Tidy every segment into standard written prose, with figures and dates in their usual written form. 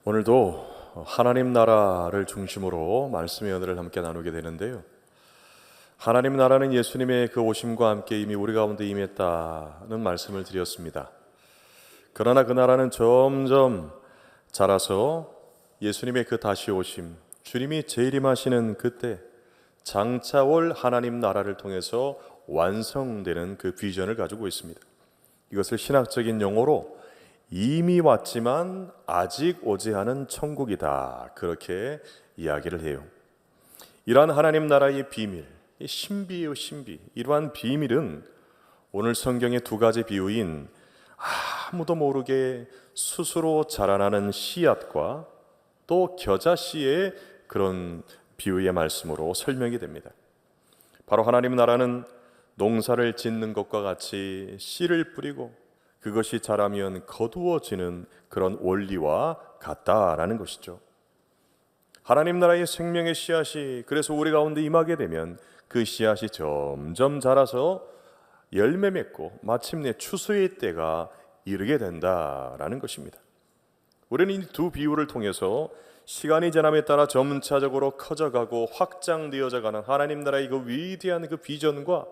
오늘도 하나님 나라를 중심으로 말씀의 은혜를 함께 나누게 되는데요. 하나님 나라는 예수님의 그 오심과 함께 이미 우리 가운데 임했다는 말씀을 드렸습니다. 그러나 그 나라는 점점 자라서 예수님의 그 다시 오심, 주님이 재림하시는 그때 장차 올 하나님 나라를 통해서 완성되는 그 비전을 가지고 있습니다. 이것을 신학적인 용어로 이미 왔지만 아직 오지 않은 천국이다, 그렇게 이야기를 해요. 이러한 하나님 나라의 비밀, 신비예요, 신비. 이러한 비밀은 오늘 성경의 두 가지 비유인 아무도 모르게 스스로 자라나는 씨앗과 또 겨자씨의 그런 비유의 말씀으로 설명이 됩니다. 바로 하나님 나라는 농사를 짓는 것과 같이 씨를 뿌리고 그것이 자라면 거두어지는 그런 원리와 같다라는 것이죠. 하나님 나라의 생명의 씨앗이 그래서 우리 가운데 임하게 되면 그 씨앗이 점점 자라서 열매 맺고 마침내 추수의 때가 이르게 된다라는 것입니다. 우리는 이 두 비유를 통해서 시간이 지남에 따라 점차적으로 커져가고 확장되어져 가는 하나님 나라의 그 위대한 그 비전과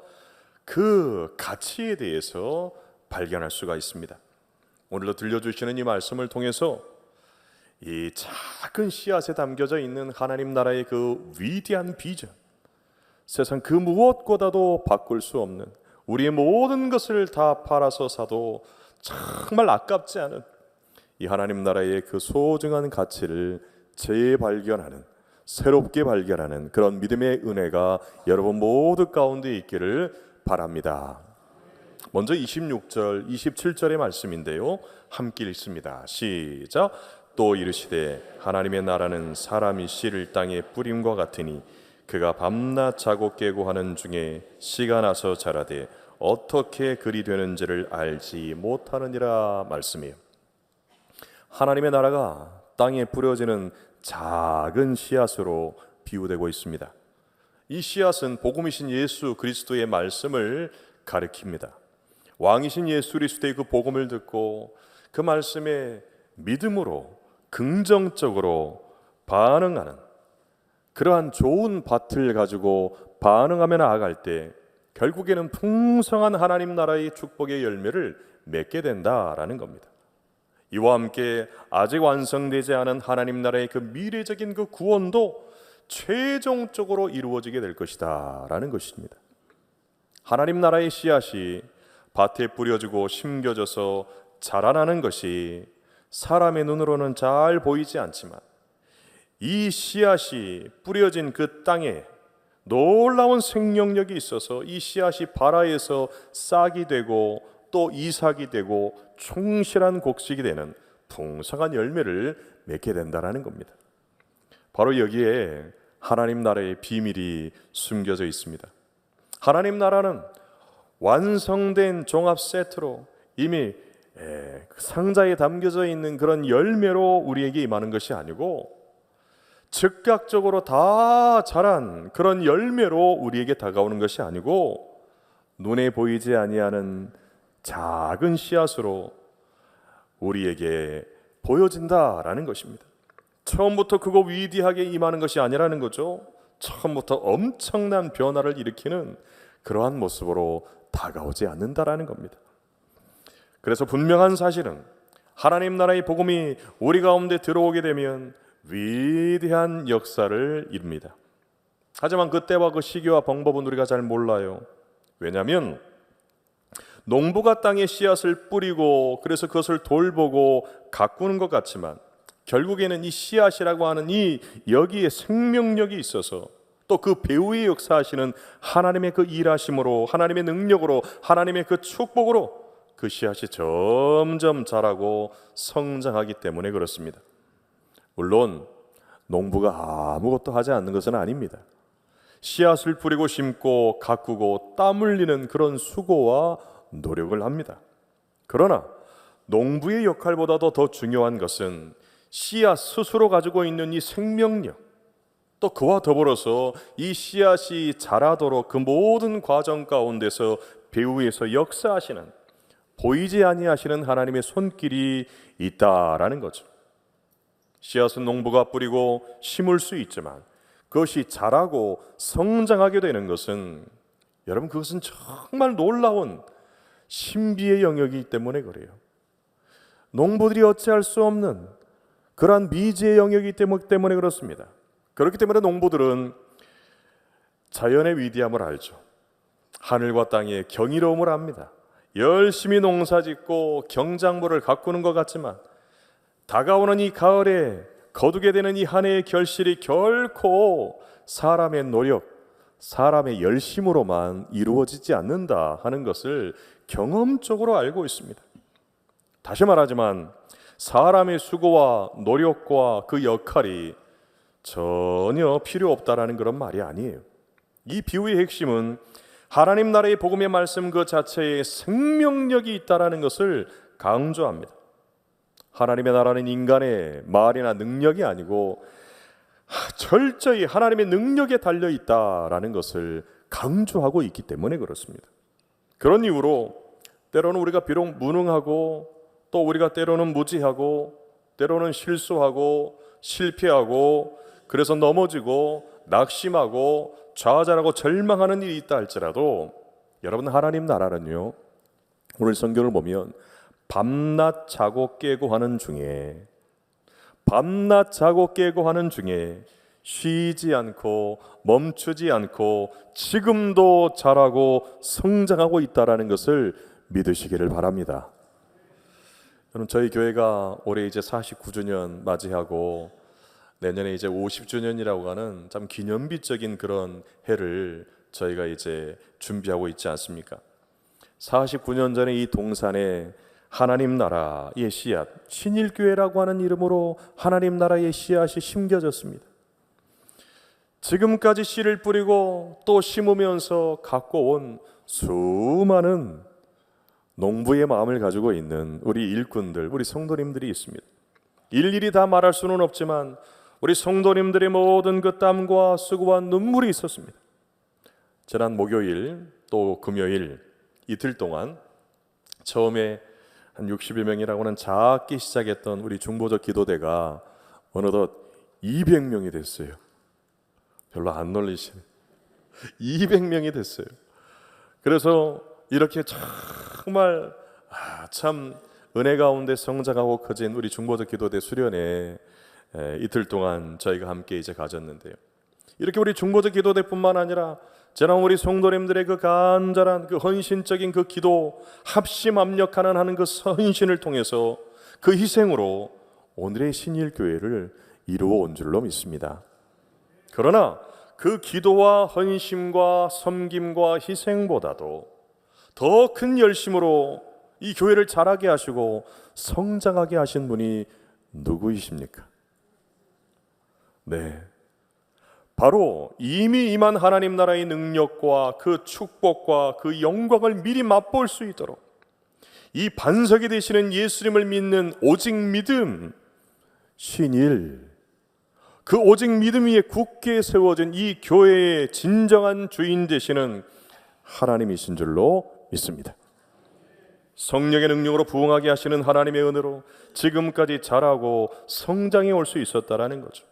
그 가치에 대해서 발견할 수가 있습니다. 오늘도 들려주시는 이 말씀을 통해서 이 작은 씨앗에 담겨져 있는 하나님 나라의 그 위대한 비전, 세상 그 무엇보다도 바꿀 수 없는, 우리의 모든 것을 다 팔아서 사도 정말 아깝지 않은 이 하나님 나라의 그 소중한 가치를 재발견하는, 새롭게 발견하는 그런 믿음의 은혜가 여러분 모두 가운데 있기를 바랍니다. 먼저 26절, 27절의 말씀인데요, 함께 읽습니다. 시작. 또 이르시되 하나님의 나라는 사람이 씨를 땅에 뿌림과 같으니 그가 밤낮 자고 깨고 하는 중에 씨가 나서 자라되 어떻게 그리 되는지를 알지 못하느니라 말씀이에요. 하나님의 나라가 땅에 뿌려지는 작은 씨앗으로 비유되고 있습니다. 이 씨앗은 복음이신 예수 그리스도의 말씀을 가리킵니다. 왕이신 예수 그리스도의 그 복음을 듣고 그 말씀에 믿음으로 긍정적으로 반응하는 그러한 좋은 밭을 가지고 반응하며 나아갈 때 결국에는 풍성한 하나님 나라의 축복의 열매를 맺게 된다라는 겁니다. 이와 함께 아직 완성되지 않은 하나님 나라의 그 미래적인 그 구원도 최종적으로 이루어지게 될 것이다 라는 것입니다. 하나님 나라의 씨앗이 밭에 뿌려지고 심겨져서 자라나는 것이 사람의 눈으로는 잘 보이지 않지만 이 씨앗이 뿌려진 그 땅에 놀라운 생명력이 있어서 이 씨앗이 발아에서 싹이 되고 또 이삭이 되고 충실한 곡식이 되는 풍성한 열매를 맺게 된다는 겁니다. 바로 여기에 하나님 나라의 비밀이 숨겨져 있습니다. 하나님 나라는 완성된 종합 세트로 이미 상자에 담겨져 있는 그런 열매로 우리에게 임하는 것이 아니고 즉각적으로 다 자란 그런 열매로 우리에게 다가오는 것이 아니고 눈에 보이지 아니하는 작은 씨앗으로 우리에게 보여진다라는 것입니다. 처음부터 그거 위대하게 임하는 것이 아니라는 거죠. 처음부터 엄청난 변화를 일으키는 그러한 모습으로 다가오지 않는다라는 겁니다. 그래서 분명한 사실은 하나님 나라의 복음이 우리 가운데 들어오게 되면 위대한 역사를 이룹니다. 하지만 그때와 그 시기와 방법은 우리가 잘 몰라요. 왜냐하면 농부가 땅에 씨앗을 뿌리고 그래서 그것을 돌보고 가꾸는 것 같지만 결국에는 이 씨앗이라고 하는 이 여기에 생명력이 있어서 또 그 배후에 역사하시는 하나님의 그 일하심으로, 하나님의 능력으로, 하나님의 그 축복으로 그 씨앗이 점점 자라고 성장하기 때문에 그렇습니다. 물론 농부가 아무것도 하지 않는 것은 아닙니다. 씨앗을 뿌리고 심고 가꾸고 땀 흘리는 그런 수고와 노력을 합니다. 그러나 농부의 역할보다도 더 중요한 것은 씨앗 스스로 가지고 있는 이 생명력, 또 그와 더불어서 이 씨앗이 자라도록 그 모든 과정 가운데서 배후에서 역사하시는, 보이지 아니하시는 하나님의 손길이 있다라는 거죠. 씨앗은 농부가 뿌리고 심을 수 있지만 그것이 자라고 성장하게 되는 것은, 여러분, 그것은 정말 놀라운 신비의 영역이기 때문에 그래요. 농부들이 어찌할 수 없는 그러한 미지의 영역이기 때문에 그렇습니다. 그렇기 때문에 농부들은 자연의 위대함을 알죠. 하늘과 땅의 경이로움을 압니다. 열심히 농사짓고 경작물을 가꾸는 것 같지만 다가오는 이 가을에 거두게 되는 이 한 해의 결실이 결코 사람의 노력, 사람의 열심으로만 이루어지지 않는다 하는 것을 경험적으로 알고 있습니다. 다시 말하지만 사람의 수고와 노력과 그 역할이 전혀 필요 없다라는 그런 말이 아니에요. 이 비유의 핵심은 하나님 나라의 복음의 말씀 그 자체에 생명력이 있다라는 것을 강조합니다. 하나님의 나라는 인간의 말이나 능력이 아니고 철저히 하나님의 능력에 달려 있다라는 것을 강조하고 있기 때문에 그렇습니다. 그런 이유로 때로는 우리가 비록 무능하고 또 우리가 때로는 무지하고 때로는 실수하고 실패하고 그래서 넘어지고 낙심하고 좌절하고 절망하는 일이 있다 할지라도, 여러분, 하나님 나라는요, 오늘 성경을 보면 밤낮 자고 깨고 하는 중에, 밤낮 자고 깨고 하는 중에 쉬지 않고 멈추지 않고 지금도 자라고 성장하고 있다라는 것을 믿으시기를 바랍니다. 저는 저희 교회가 올해 이제 49주년 맞이하고 내년에 이제 50주년이라고 하는 참 기념비적인 그런 해를 저희가 이제 준비하고 있지 않습니까? 49년 전에 이 동산에 하나님 나라의 씨앗, 신일교회라고 하는 이름으로 하나님 나라의 씨앗이 심겨졌습니다. 지금까지 씨를 뿌리고 또 심으면서 갖고 온 수많은 농부의 마음을 가지고 있는 우리 일꾼들, 우리 성도님들이 있습니다. 일일이 다 말할 수는 없지만 우리 성도님들의 모든 그 땀과 수고와 눈물이 있었습니다. 지난 목요일 또 금요일 이틀 동안 처음에 한 60여 명이라고 하는 작게 시작했던 우리 중보적 기도대가 어느덧 200명이 됐어요. 별로 안 놀리시네. 200명이 됐어요. 그래서 이렇게 정말 참 은혜 가운데 성장하고 커진 우리 중보적 기도대 수련회 이틀 동안 저희가 함께 이제 가졌는데요. 이렇게 우리 중보적 기도대뿐만 아니라 지난 우리 성도님들의 그 간절한 그 헌신적인 그 기도, 합심 합력하는 그 헌신을 통해서 그 희생으로 오늘의 신일교회를 이루어 온 줄로 믿습니다. 그러나 그 기도와 헌심과 섬김과 희생보다도 더 큰 열심으로 이 교회를 자라게 하시고 성장하게 하신 분이 누구이십니까? 네, 바로 이미 임한 하나님 나라의 능력과 그 축복과 그 영광을 미리 맛볼 수 있도록 이 반석이 되시는 예수님을 믿는 오직 믿음, 신일, 그 오직 믿음 위에 굳게 세워진 이 교회의 진정한 주인 되시는 하나님이신 줄로 믿습니다. 성령의 능력으로 부흥하게 하시는 하나님의 은혜로 지금까지 자라고 성장해 올 수 있었다라는 거죠.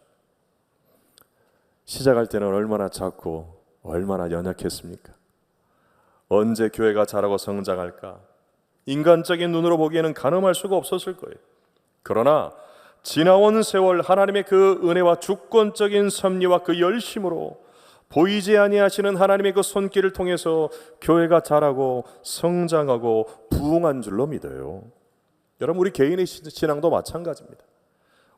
시작할 때는 얼마나 작고 얼마나 연약했습니까? 언제 교회가 자라고 성장할까? 인간적인 눈으로 보기에는 가늠할 수가 없었을 거예요. 그러나 지나온 세월 하나님의 그 은혜와 주권적인 섭리와 그 열심으로 보이지 아니하시는 하나님의 그 손길을 통해서 교회가 자라고 성장하고 부흥한 줄로 믿어요. 여러분, 우리 개인의 신앙도 마찬가지입니다.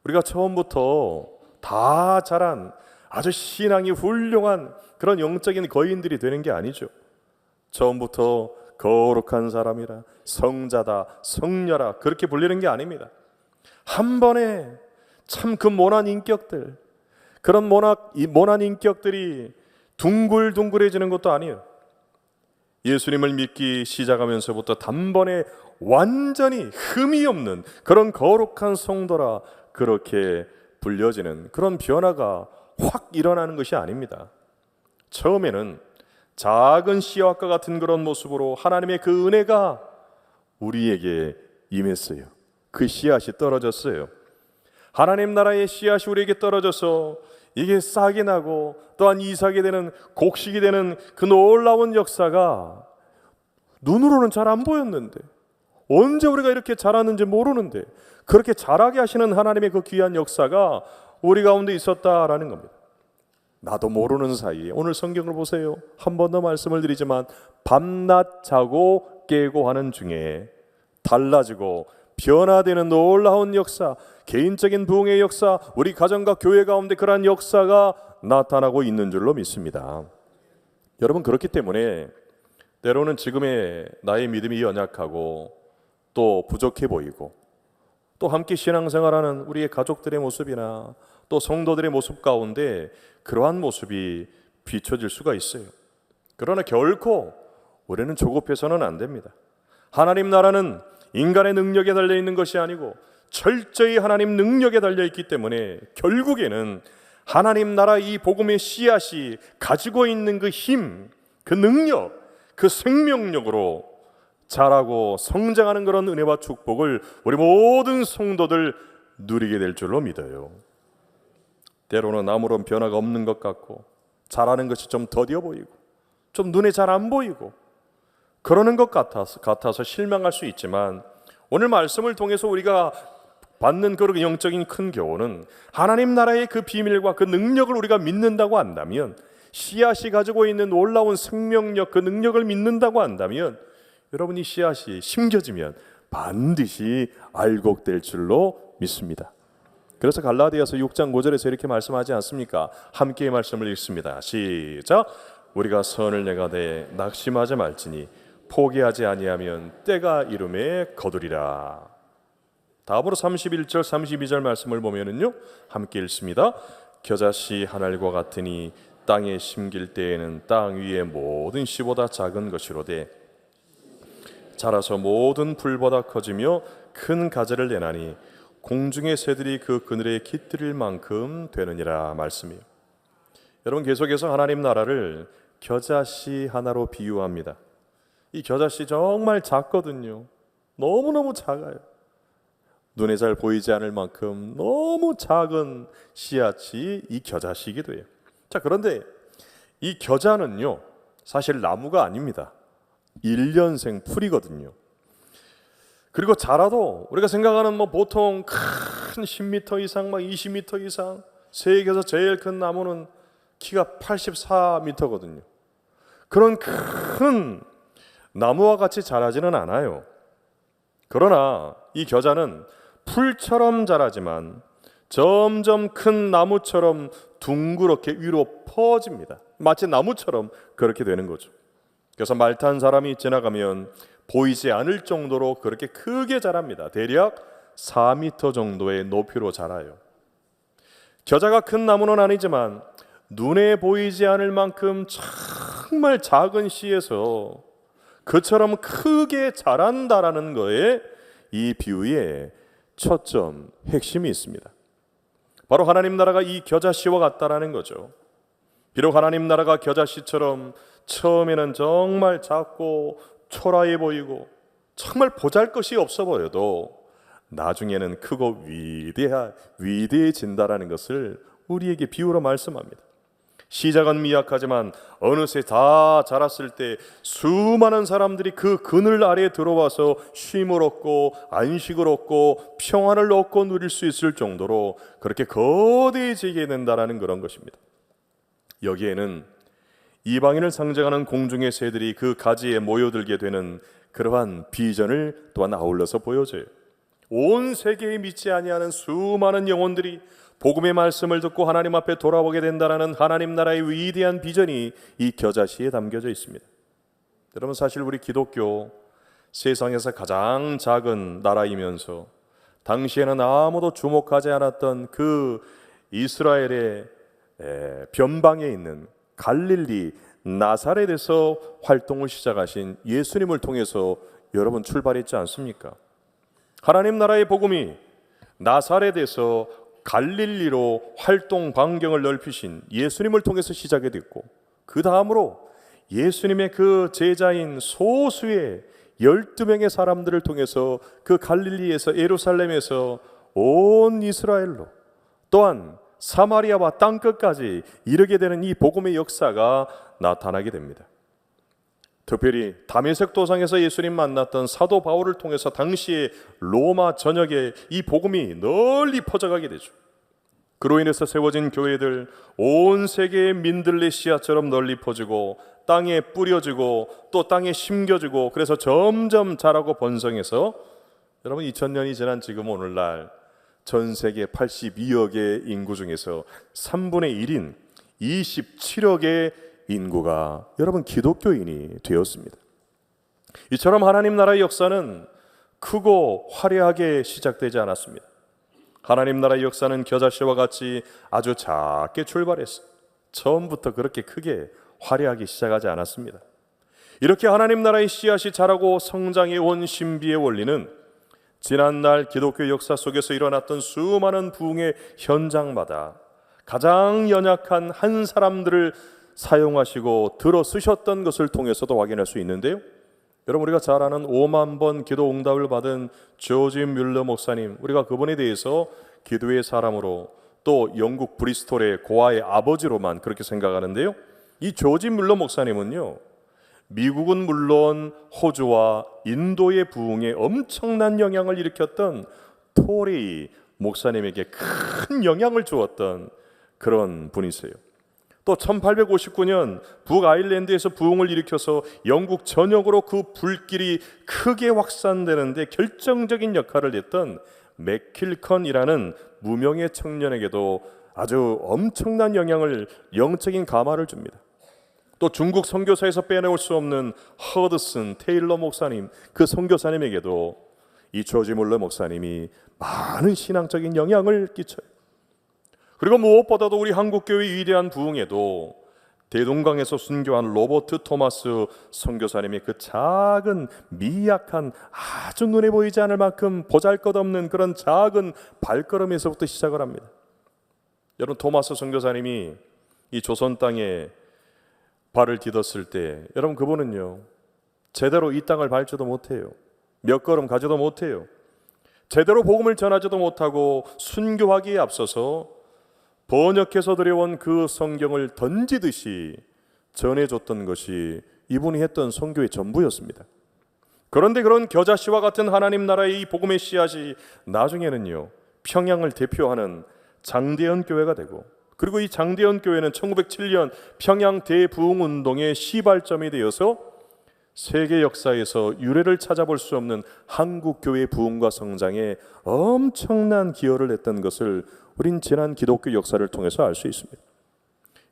우리가 처음부터 다 자란 아주 신앙이 훌륭한 그런 영적인 거인들이 되는 게 아니죠. 처음부터 거룩한 사람이라, 성자다, 성녀라 그렇게 불리는 게 아닙니다. 한 번에 참 그 모난 인격들, 그런 모난 인격들이 둥글둥글해지는 것도 아니에요. 예수님을 믿기 시작하면서부터 단번에 완전히 흠이 없는 그런 거룩한 성도라 그렇게 불려지는 그런 변화가 확 일어나는 것이 아닙니다. 처음에는 작은 씨앗과 같은 그런 모습으로 하나님의 그 은혜가 우리에게 임했어요. 그 씨앗이 떨어졌어요. 하나님 나라의 씨앗이 우리에게 떨어져서 이게 싹이 나고 또한 이삭이 되는, 곡식이 되는 그 놀라운 역사가 눈으로는 잘 안 보였는데, 언제 우리가 이렇게 자랐는지 모르는데 그렇게 자라게 하시는 하나님의 그 귀한 역사가 우리 가운데 있었다라는 겁니다. 나도 모르는 사이에 오늘 성경을 보세요. 한 번 더 말씀을 드리지만 밤낮 자고 깨고 하는 중에 달라지고 변화되는 놀라운 역사, 개인적인 부흥의 역사, 우리 가정과 교회 가운데 그러한 역사가 나타나고 있는 줄로 믿습니다. 여러분, 그렇기 때문에 때로는 지금의 나의 믿음이 연약하고 또 부족해 보이고 또 함께 신앙생활하는 우리의 가족들의 모습이나 또 성도들의 모습 가운데 그러한 모습이 비춰질 수가 있어요. 그러나 결코 우리는 조급해서는 안 됩니다. 하나님 나라는 인간의 능력에 달려있는 것이 아니고 철저히 하나님 능력에 달려있기 때문에 결국에는 하나님 나라 이 복음의 씨앗이 가지고 있는 그 힘, 그 능력, 그 생명력으로 자라고 성장하는 그런 은혜와 축복을 우리 모든 성도들 누리게 될 줄로 믿어요. 때로는 아무런 변화가 없는 것 같고 자라는 것이 좀 더뎌 보이고 좀 눈에 잘 안 보이고 그러는 것 같아서 실망할 수 있지만, 오늘 말씀을 통해서 우리가 받는 그런 영적인 큰 교훈은 하나님 나라의 그 비밀과 그 능력을 우리가 믿는다고 한다면, 씨앗이 가지고 있는 놀라운 생명력, 그 능력을 믿는다고 한다면 여러분이 씨앗이 심겨지면 반드시 알곡될 줄로 믿습니다. 그래서 갈라디아서 6장 5절에서 이렇게 말씀하지 않습니까? 함께 말씀을 읽습니다. 시작. 우리가 선을 내가되 낙심하지 말지니 포기하지 아니하면 때가 이름에 거두리라. 다음으로 31절 32절 말씀을 보면은요, 함께 읽습니다. 겨자씨 한 알과 같으니 땅에 심길 때에는 땅 위의 모든 씨보다 작은 것이로되 자라서 모든 풀보다 커지며 큰 가지를 내나니 공중의 새들이 그 그늘에 깃들일 만큼 되느니라 말씀이에요. 여러분, 계속해서 하나님 나라를 겨자씨 하나로 비유합니다. 이 겨자씨 정말 작거든요. 너무너무 작아요. 눈에 잘 보이지 않을 만큼 너무 작은 씨앗이 이 겨자씨이기도 해요. 자, 그런데 이 겨자는요, 사실 나무가 아닙니다. 1년생 풀이거든요. 그리고 자라도 우리가 생각하는 보통 큰 10m 이상, 20m 이상, 세계에서 제일 큰 나무는 키가 84m거든요. 그런 큰 나무와 같이 자라지는 않아요. 그러나 이 겨자는 풀처럼 자라지만 점점 큰 나무처럼 둥그렇게 위로 퍼집니다. 마치 나무처럼 그렇게 되는 거죠. 그래서 말 탄 사람이 지나가면 보이지 않을 정도로 그렇게 크게 자랍니다. 대략 4m 정도의 높이로 자라요. 겨자가 큰 나무는 아니지만 눈에 보이지 않을 만큼 정말 작은 씨에서 그처럼 크게 자란다라는 거에 이 비유에 초점, 핵심이 있습니다. 바로 하나님 나라가 이 겨자씨와 같다라는 거죠. 비록 하나님 나라가 겨자씨처럼 처음에는 정말 작고 초라해 보이고 정말 보잘것이 없어 보여도 나중에는 크고 위대해진다라는 것을 우리에게 비유로 말씀합니다. 시작은 미약하지만 어느새 다 자랐을 때 수많은 사람들이 그 그늘 아래에 들어와서 쉼을 얻고 안식을 얻고 평안을 얻고 누릴 수 있을 정도로 그렇게 거대해지게 된다는 그런 것입니다. 여기에는 이방인을 상징하는 공중의 새들이 그 가지에 모여들게 되는 그러한 비전을 또한 아울러서 보여줘요. 온 세계에 믿지 아니하는 수많은 영혼들이 복음의 말씀을 듣고 하나님 앞에 돌아오게 된다는 하나님 나라의 위대한 비전이 이 겨자씨에 담겨져 있습니다. 여러분, 사실 우리 기독교 세상에서 가장 작은 나라이면서 당시에는 아무도 주목하지 않았던 그 이스라엘의 변방에 있는 갈릴리 나사렛에서 활동을 시작하신 예수님을 통해서 여러분 출발했지 않습니까? 하나님 나라의 복음이 나사렛에서 갈릴리로 활동 반경을 넓히신 예수님을 통해서 시작이 됐고, 그 다음으로 예수님의 그 제자인 소수의 12명의 사람들을 통해서 그 갈릴리에서 예루살렘에서 온 이스라엘로 또한 사마리아와 땅끝까지 이르게 되는 이 복음의 역사가 나타나게 됩니다. 특별히 다메섹 도상에서 예수님 만났던 사도 바울을 통해서 당시의 로마 전역에 이 복음이 널리 퍼져가게 되죠. 그로 인해서 세워진 교회들, 온 세계의 민들레 씨앗처럼 널리 퍼지고 땅에 뿌려지고 또 땅에 심겨지고, 그래서 점점 자라고 번성해서 여러분 2000년이 지난 지금 오늘날 전 세계 82억의 인구 중에서 3분의 1인 27억의 인구가 여러분 기독교인이 되었습니다. 이처럼 하나님 나라의 역사는 크고 화려하게 시작되지 않았습니다. 하나님 나라의 역사는 겨자씨와 같이 아주 작게 출발했어요. 처음부터 그렇게 크게 화려하게 시작하지 않았습니다. 이렇게 하나님 나라의 씨앗이 자라고 성장해 온 신비의 원리는 지난날 기독교 역사 속에서 일어났던 수많은 부흥의 현장마다 가장 연약한 한 사람들을 사용하시고 들어 쓰셨던 것을 통해서도 확인할 수 있는데요. 여러분, 우리가 잘 아는 5만 번 기도 응답을 받은 조지 뮬러 목사님, 우리가 그분에 대해서 기도의 사람으로 또 영국 브리스톨의 고아의 아버지로만 그렇게 생각하는데요. 이 조지 뮬러 목사님은요, 미국은 물론 호주와 인도의 부흥에 엄청난 영향을 일으켰던 토레이 목사님에게 큰 영향을 주었던 그런 분이세요. 또 1859년 북아일랜드에서 부흥을 일으켜서 영국 전역으로 그 불길이 크게 확산되는데 결정적인 역할을 했던 맥킬컨이라는 무명의 청년에게도 아주 엄청난 영향을, 영적인 감화를 줍니다. 또 중국 선교사에서 빼놓을 수 없는 허드슨 테일러 목사님, 그 선교사님에게도 이 조지 뮬러 목사님이 많은 신앙적인 영향을 끼쳐요. 그리고 무엇보다도 우리 한국교회의 위대한 부흥에도 대동강에서 순교한 로버트 토마스 선교사님의 그 작은 미약한, 아주 눈에 보이지 않을 만큼 보잘것없는 그런 작은 발걸음에서부터 시작을 합니다. 여러분, 토마스 선교사님이 이 조선 땅에 발을 디뎠을 때, 여러분, 그분은요 제대로 이 땅을 밟지도 못해요. 몇 걸음 가지도 못해요. 제대로 복음을 전하지도 못하고 순교하기에 앞서서 번역해서 들여온 그 성경을 던지듯이 전해줬던 것이 이분이 했던 선교의 전부였습니다. 그런데 그런 겨자씨와 같은 하나님 나라의 이 복음의 씨앗이 나중에는요 평양을 대표하는 장대현 교회가 되고, 그리고 이 장대현 교회는 1907년 평양 대부흥운동의 시발점이 되어서 세계 역사에서 유례를 찾아볼 수 없는 한국교회의 부흥과 성장에 엄청난 기여를 했던 것을 우린 지난 기독교 역사를 통해서 알 수 있습니다.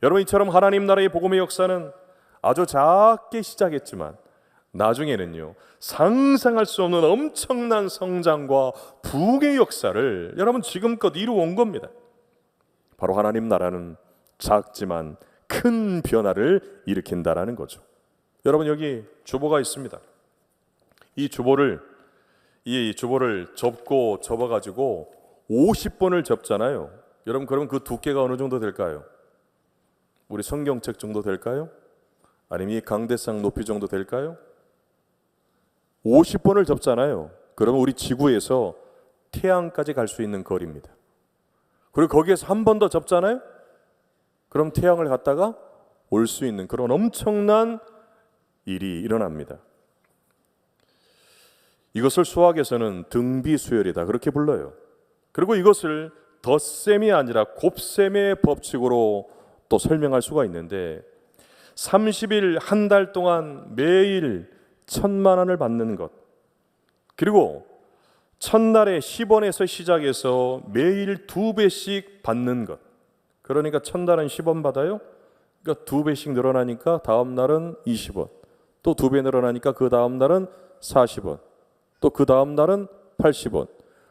여러분, 이처럼 하나님 나라의 복음의 역사는 아주 작게 시작했지만 나중에는요 상상할 수 없는 엄청난 성장과 부흥의 역사를 여러분 지금껏 이루어온 겁니다. 바로 하나님 나라는 작지만 큰 변화를 일으킨다라는 거죠. 여러분, 여기 주보가 있습니다. 이 주보를 접고 접어가지고 50번을 접잖아요. 여러분, 그럼 그 두께가 어느 정도 될까요? 우리 성경책 정도 될까요? 아니면 이 강대상 높이 정도 될까요? 50번을 접잖아요. 그러면 우리 지구에서 태양까지 갈 수 있는 거리입니다. 그리고 거기에서 한 번 더 접잖아요. 그럼 태양을 갔다가 올 수 있는 그런 엄청난 일이 일어납니다. 이것을 수학에서는 등비수열이다 그렇게 불러요. 그리고 이것을 덧셈이 아니라 곱셈의 법칙으로 또 설명할 수가 있는데, 30일 한 달 동안 매일 1,000만 원을 받는 것, 그리고 첫날에 10원에서 시작해서 매일 2배씩 받는 것, 그러니까 첫날은 10원 받아요. 그러니까 2배씩 늘어나니까 다음 날은 20원, 또 2배 늘어나니까 그 다음 날은 40원, 또 그 다음 날은 80원,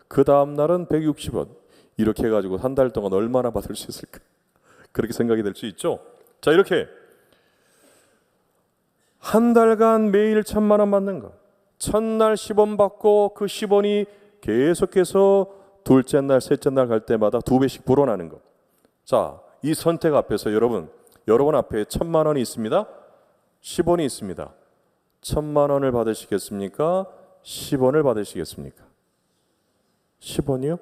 그 다음 날은 160원, 이렇게 해가지고 한 달 동안 얼마나 받을 수 있을까? 그렇게 생각이 될 수 있죠. 자, 이렇게 한 달간 매일 1,000만 원 받는 것, 첫날 10원 받고 그 10원이 계속해서 둘째 날, 셋째 날 갈 때마다 2배씩 불어나는 것. 자, 이 선택 앞에서 여러분 앞에 1,000만 원이 있습니다. 10원이 있습니다. 1,000만 원을 받으시겠습니까? 10원을 받으시겠습니까? 10원이요?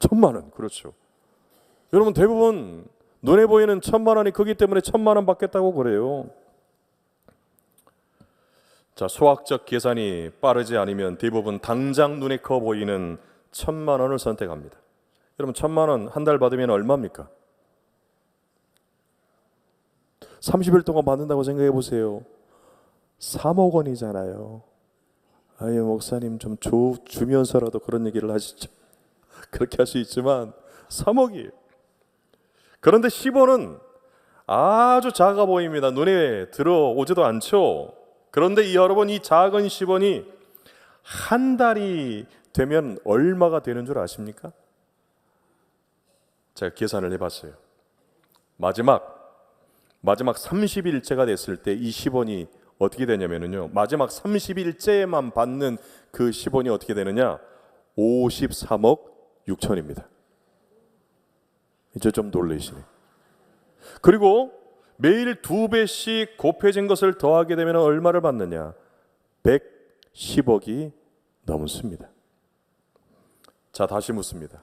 천만 원, 그렇죠. 여러분 대부분 눈에 보이는 천만 원이 크기 때문에 천만 원 받겠다고 그래요. 자, 수학적 계산이 빠르지 않으면 대부분 당장 눈에 커 보이는 천만 원을 선택합니다. 여러분 천만 원 한 달 받으면 얼마입니까? 30일 동안 받는다고 생각해 보세요. 3억 원이잖아요. 아유 목사님 좀 주면서라도 그런 얘기를 하시죠. 그렇게 할 수 있지만 3억이에요. 그런데 10원은 아주 작아 보입니다. 눈에 들어오지도 않죠. 그런데 여러분 이 작은 10원이 한 달이 되면 얼마가 되는 줄 아십니까? 제가 계산을 해봤어요. 마지막 30일째가 됐을 때 이 10원이 어떻게 되냐면요, 마지막 30일째에만 받는 그 10원이 어떻게 되느냐, 53억 6천입니다. 이제 좀 놀라시네. 그리고 매일 2배씩 곱해진 것을 더하게 되면 얼마를 받느냐, 110억이 넘습니다. 자, 다시 묻습니다.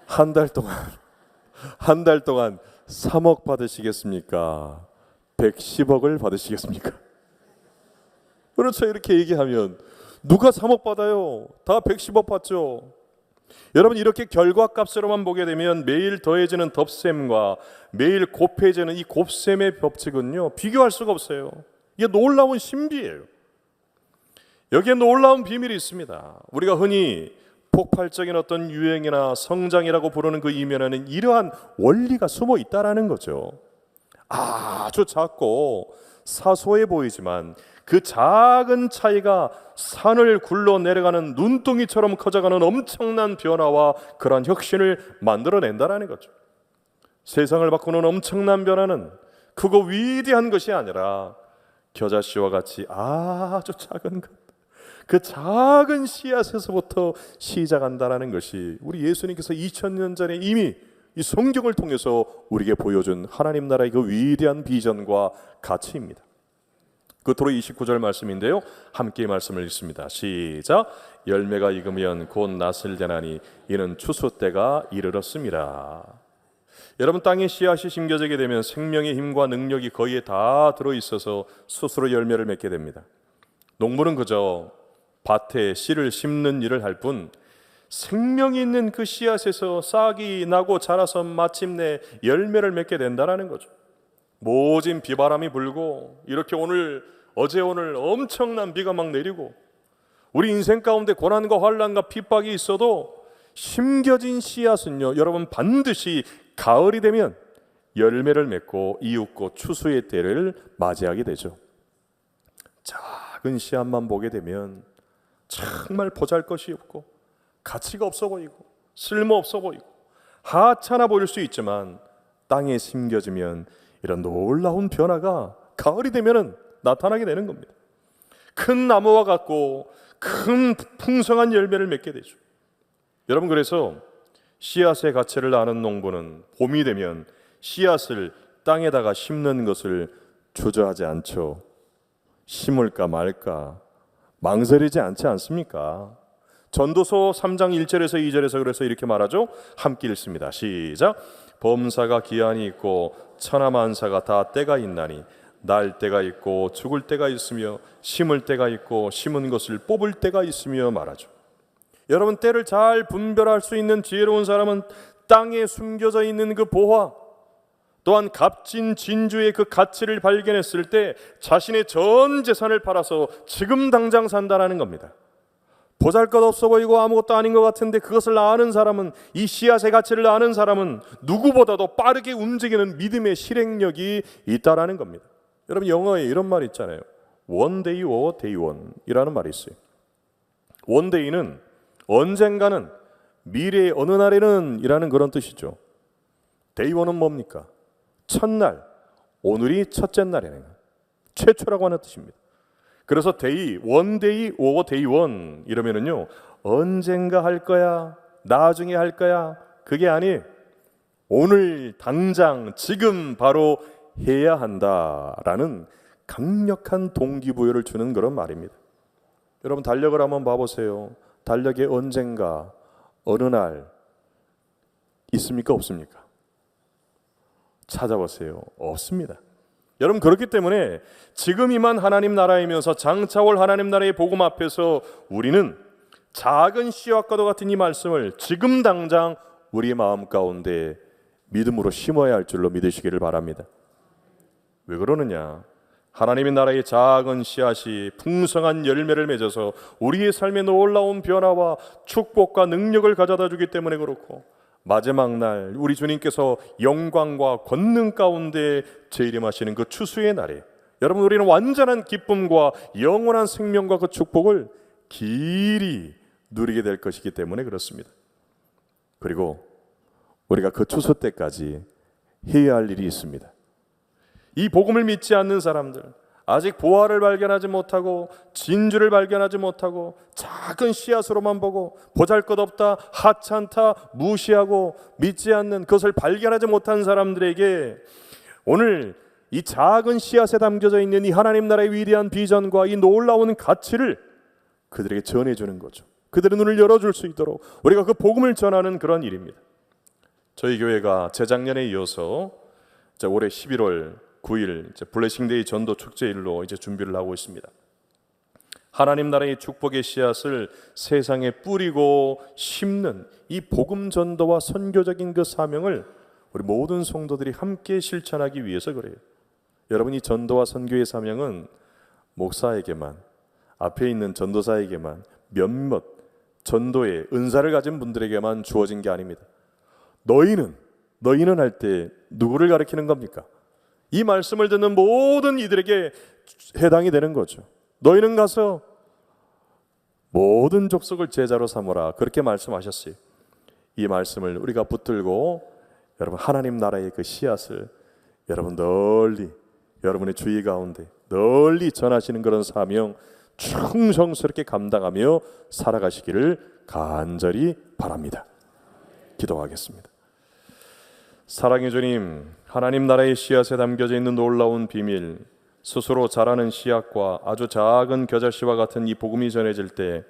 한 달 동안 3억 받으시겠습니까? 110억을 받으시겠습니까? 그렇죠. 이렇게 얘기하면 누가 3억 받아요? 다 110억 받죠. 여러분 이렇게 결과값으로만 보게 되면 매일 더해지는 덧셈과 매일 곱해지는 이 곱셈의 법칙은요, 비교할 수가 없어요. 이게 놀라운 신비예요. 여기에 놀라운 비밀이 있습니다. 우리가 흔히 폭발적인 어떤 유행이나 성장이라고 부르는 그 이면에는 이러한 원리가 숨어 있다라는 거죠. 아주 작고 사소해 보이지만 그 작은 차이가 산을 굴러 내려가는 눈덩이처럼 커져가는 엄청난 변화와 그러한 혁신을 만들어낸다라는 거죠. 세상을 바꾸는 엄청난 변화는 크고 위대한 것이 아니라 겨자씨와 같이 아주 작은 것, 그 작은 씨앗에서부터 시작한다라는 것이 우리 예수님께서 2000년 전에 이미 이 성경을 통해서 우리에게 보여준 하나님 나라의 그 위대한 비전과 가치입니다. 끝으로 29절 말씀인데요, 함께 말씀을 읽습니다. 시작. 열매가 익으면 곧 낫을 되나니 이는 추수 때가 이르렀습니다. 여러분 땅에 씨앗이 심겨지게 되면 생명의 힘과 능력이 거기에 다 들어있어서 스스로 열매를 맺게 됩니다. 농부는 그저 밭에 씨를 심는 일을 할 뿐 생명이 있는 그 씨앗에서 싹이 나고 자라서 마침내 열매를 맺게 된다는 거죠. 모진 비바람이 불고 이렇게 어제 오늘 엄청난 비가 막 내리고 우리 인생 가운데 고난과 환난과 핍박이 있어도 심겨진 씨앗은요, 여러분 반드시 가을이 되면 열매를 맺고 이윽고 추수의 때를 맞이하게 되죠. 작은 씨앗만 보게 되면 정말 보잘것이 없고 가치가 없어 보이고 쓸모없어 보이고 하찮아 보일 수 있지만 땅에 심겨지면 이런 놀라운 변화가 가을이 되면 나타나게 되는 겁니다. 큰 나무와 같고 큰 풍성한 열매를 맺게 되죠. 여러분 그래서 씨앗의 가치를 아는 농부는 봄이 되면 씨앗을 땅에다가 심는 것을 주저하지 않죠. 심을까 말까 망설이지 않지 않습니까? 전도서 3장 1절에서 2절에서 그래서 이렇게 말하죠. 함께 읽습니다. 시작. 범사가 기한이 있고 천하만사가 다 때가 있나니 날 때가 있고 죽을 때가 있으며 심을 때가 있고 심은 것을 뽑을 때가 있으며 말하죠. 여러분 때를 잘 분별할 수 있는 지혜로운 사람은 땅에 숨겨져 있는 그 보화 또한 값진 진주의 그 가치를 발견했을 때 자신의 전 재산을 팔아서 지금 당장 산다라는 겁니다. 보잘것없어 보이고 아무것도 아닌 것 같은데 그것을 아는 사람은, 이 씨앗의 가치를 아는 사람은 누구보다도 빠르게 움직이는 믿음의 실행력이 있다라는 겁니다. 여러분 영어에 이런 말이 있잖아요. One day or day one 이라는 말이 있어요. One day는 언젠가는, 미래의 어느 날에는 이라는 그런 뜻이죠. day one은 뭡니까? 첫날, 오늘이 첫째 날이네요. 최초라고 하는 뜻입니다. 그래서 one day or day one 이러면은요, 언젠가 할 거야, 나중에 할 거야, 그게 아니에요. 오늘 당장 지금 바로 해야 한다라는 강력한 동기부여를 주는 그런 말입니다. 여러분 달력을 한번 봐보세요. 달력에 언젠가, 어느 날, 있습니까? 없습니까? 찾아보세요. 없습니다. 여러분, 그렇기 때문에 지금 임한 하나님 나라이면서 장차 올 하나님 나라의 복음 앞에서 우리는 작은 씨앗과도 같은 이 말씀을 지금 당장 우리의 마음 가운데 믿음으로 심어야 할 줄로 믿으시기를 바랍니다. 왜 그러느냐? 하나님의 나라의 작은 씨앗이 풍성한 열매를 맺어서 우리의 삶에 놀라운 변화와 축복과 능력을 가져다 주기 때문에 그렇고, 마지막 날 우리 주님께서 영광과 권능 가운데 재림하시는 그 추수의 날에 여러분, 우리는 완전한 기쁨과 영원한 생명과 그 축복을 길이 누리게 될 것이기 때문에 그렇습니다. 그리고 우리가 그 추수 때까지 해야 할 일이 있습니다. 이 복음을 믿지 않는 사람들, 아직 보화를 발견하지 못하고 진주를 발견하지 못하고 작은 씨앗으로만 보고 보잘것없다, 하찮다, 무시하고 믿지 않는, 그것을 발견하지 못한 사람들에게 오늘 이 작은 씨앗에 담겨져 있는 이 하나님 나라의 위대한 비전과 이 놀라운 가치를 그들에게 전해주는 거죠. 그들의 눈을 열어줄 수 있도록 우리가 그 복음을 전하는 그런 일입니다. 저희 교회가 재작년에 이어서 올해 11월 9일 블레싱데이 전도 축제일로 준비를 하고 있습니다. 하나님 나라의 축복의 씨앗을 세상에 뿌리고 심는 이 복음 전도와 선교적인 그 사명을 우리 모든 성도들이 함께 실천하기 위해서 그래요. 여러분, 이 전도와 선교의 사명은 목사에게만, 앞에 있는 전도사에게만, 몇몇 전도의 은사를 가진 분들에게만 주어진 게 아닙니다. 너희는 할 때 누구를 가리키는 겁니까? 이 말씀을 듣는 모든 이들에게 해당이 되는 거죠. 너희는 가서 모든 족속을 제자로 삼으라, 그렇게 말씀하셨어요. 이 말씀을 우리가 붙들고 여러분, 하나님 나라의 그 씨앗을 여러분 널리, 여러분의 주위 가운데 널리 전하시는 그런 사명 충성스럽게 감당하며 살아가시기를 간절히 바랍니다. 기도하겠습니다. 사랑의 주님, 하나님 나라의 씨앗에 담겨져 있는 놀라운 비밀, 스스로 자라는 씨앗과 아주 작은 겨자씨와 같은 이 복음이 전해질 때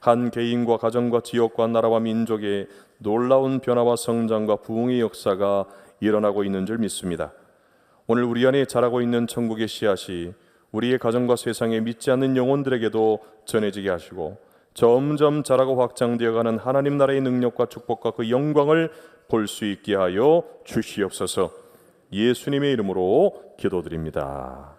한 개인과 가정과 지역과 나라와 민족의 놀라운 변화와 성장과 부흥의 역사가 일어나고 있는 줄 믿습니다. 오늘 우리 안에 자라고 있는 천국의 씨앗이 우리의 가정과 세상에 믿지 않는 영혼들에게도 전해지게 하시고 점점 자라고 확장되어가는 하나님 나라의 능력과 축복과 그 영광을 볼 수 있게 하여 주시옵소서. 예수님의 이름으로 기도드립니다.